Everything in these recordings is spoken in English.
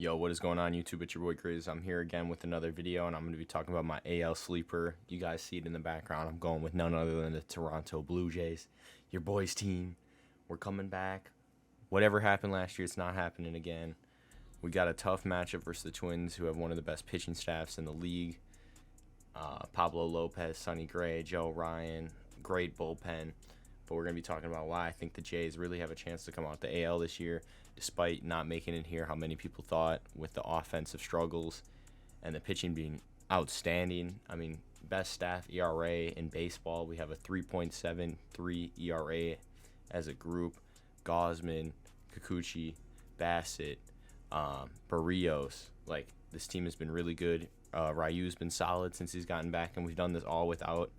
Yo, what is going on YouTube? It's your boy Grizz. I'm here again with another video, and I'm going to be talking about my AL sleeper. You guys see it in the background. I'm going with none other than the Toronto Blue Jays. Your boys' team. We're coming back. Whatever happened last year, it's not happening again. We got a tough matchup versus the Twins, who have one of the best pitching staffs in the league. Pablo Lopez, Sonny Gray, Joe Ryan, great bullpen. But we're going to be talking about why I think the Jays really have a chance to come out the AL this year, despite not making it here how many people thought, with the offensive struggles and the pitching being outstanding. I mean, best staff ERA in baseball. We have a 3.73 ERA as a group. Gausman, Kikuchi, Bassett, Barrios. Like, this team has been really good. Ryu's been solid since he's gotten back, and we've done this all without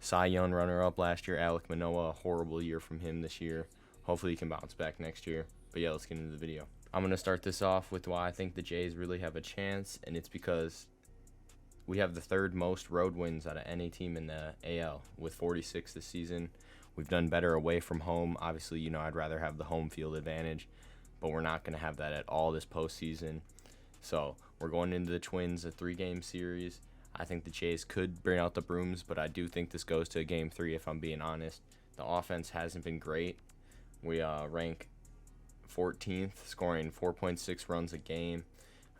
Cy Young runner-up last year, Alek Manoah. A horrible year from him this year. Hopefully he can bounce back next year. But yeah, let's get into the video. I'm going to start this off with why I think the Jays really have a chance, and it's because we have the third most road wins out of any team in the AL with 46 this season. We've done better away from home. Obviously, I'd rather have the home field advantage, but we're not going to have that at all this postseason. So we're going into the Twins, a 3-game series. I think the Jays could bring out the brooms, but I do think this goes to Game 3 if I'm being honest. The offense hasn't been great. We rank 14th, scoring 4.6 runs a game.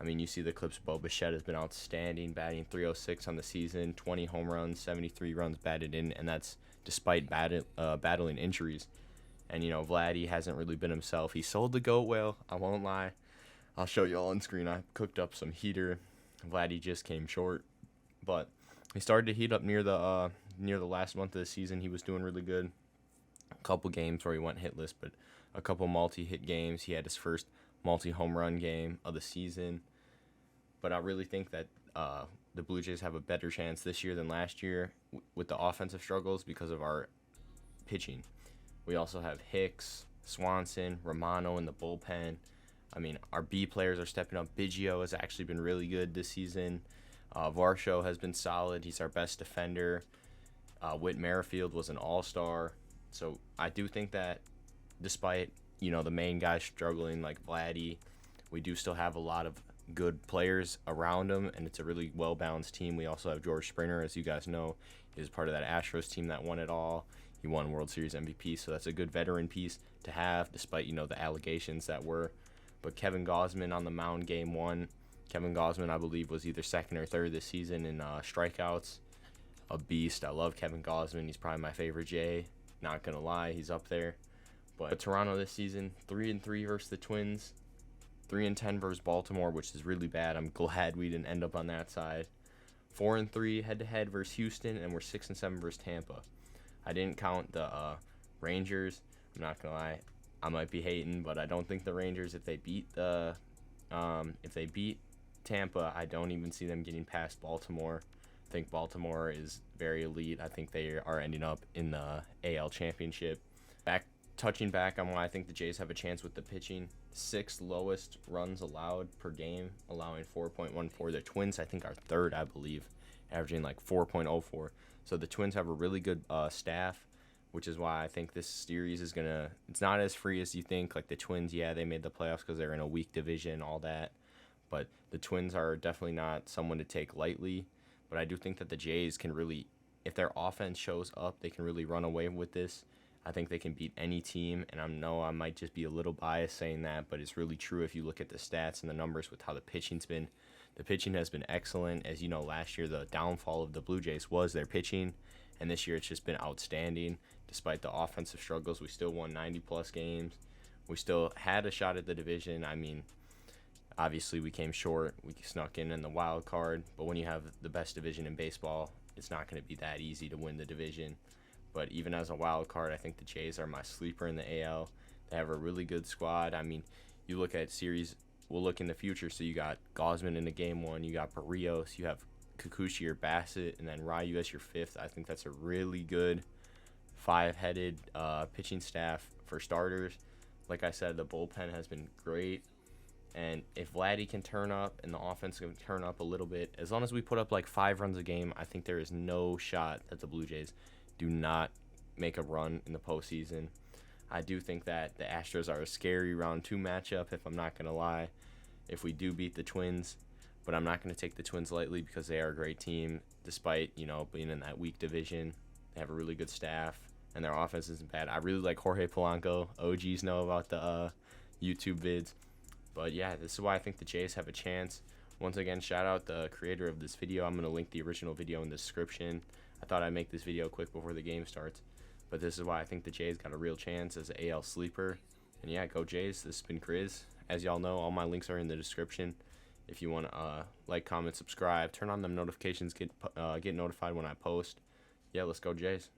I mean, you see the clips. Bo Bichette has been outstanding, batting .306 on the season, 20 home runs, 73 runs batted in, and that's despite battling injuries. And, Vladdy hasn't really been himself. He sold the goat whale, I won't lie. I'll show you all on screen. I cooked up some heater. Vladdy just came short. But he started to heat up near the last month of the season. He was doing really good. A couple games where he went hitless, but a couple multi-hit games. He had his first multi-home run game of the season. But I really think that the Blue Jays have a better chance this year than last year with the offensive struggles because of our pitching. We also have Hicks, Swanson, Romano in the bullpen. I mean, our B players are stepping up. Biggio has actually been really good this season. Varsho has been solid. He's our best defender. Whit Merrifield was an all-star. So I do think that despite, the main guys struggling like Vladdy, we do still have a lot of good players around him, and it's a really well-balanced team. We also have George Springer, as you guys know. He was part of that Astros team that won it all. He won World Series MVP, so that's a good veteran piece to have, despite, the allegations that were. But Kevin Gausman on the mound game 1. Kevin Gausman, I believe, was either second or third this season in strikeouts. A beast. I love Kevin Gausman. He's probably my favorite Jay. Not going to lie, he's up there. But Toronto this season, 3-3 versus the Twins. 3-10 versus Baltimore, which is really bad. I'm glad we didn't end up on that side. 4-3 head-to-head versus Houston, and we're 6-7 versus Tampa. I didn't count the Rangers. I'm not going to lie. I might be hating, but I don't think the Rangers, if they beat Tampa, I don't even see them getting past Baltimore. I think Baltimore is very elite. I think they are ending up in the AL Championship. Touching back on why I think the Jays have a chance with the pitching, 6th lowest runs allowed per game, allowing 4.14. The Twins, I think, are third, I believe, averaging like 4.04. So the Twins have a really good staff, which is why I think this series is it's not as free as you think. Like the Twins, yeah, they made the playoffs because they're in a weak division, all that. But the Twins are definitely not someone to take lightly. But I do think that the Jays can really, if their offense shows up, they can really run away with this. I think they can beat any team, and I might just be a little biased saying that, but it's really true if you look at the stats and the numbers with how the pitching's been. The pitching has been excellent. As you know, last year the downfall of the Blue Jays was their pitching, and this year it's just been outstanding. Despite the offensive struggles, we still won 90-plus games. We still had a shot at the division. I mean, obviously we came short. We snuck in the wild card, but when you have the best division in baseball, it's not going to be that easy to win the division. But even as a wild card, I think the Jays are my sleeper in the AL. They have a really good squad. I mean, you look at series, we'll look in the future. So you got Gausman in the game 1. You got Barrios. You have Kikuchi or Bassett, and then Ryu as your 5th. I think that's a really good 5-headed pitching staff for starters. Like I said, the bullpen has been great. And if Vladdy can turn up and the offense can turn up a little bit, as long as we put up like 5 runs a game, I think there is no shot that the Blue Jays do not make a run in the postseason. I do think that the Astros are a scary round 2 matchup, if I'm not going to lie. if we do beat the Twins. But I'm not going to take the Twins lightly because they are a great team, despite, being in that weak division. They have a really good staff, and their offense isn't bad. I really like Jorge Polanco. OGs know about the YouTube vids. But yeah, this is why I think the Jays have a chance. Once again, shout out the creator of this video. I'm going to link the original video in the description. I thought I'd make this video quick before the game starts. But this is why I think the Jays got a real chance as an AL sleeper. And yeah, go Jays. This has been Chris. As y'all know, all my links are in the description. If you want to like, comment, subscribe, turn on them notifications, get notified when I post. Yeah, let's go Jays.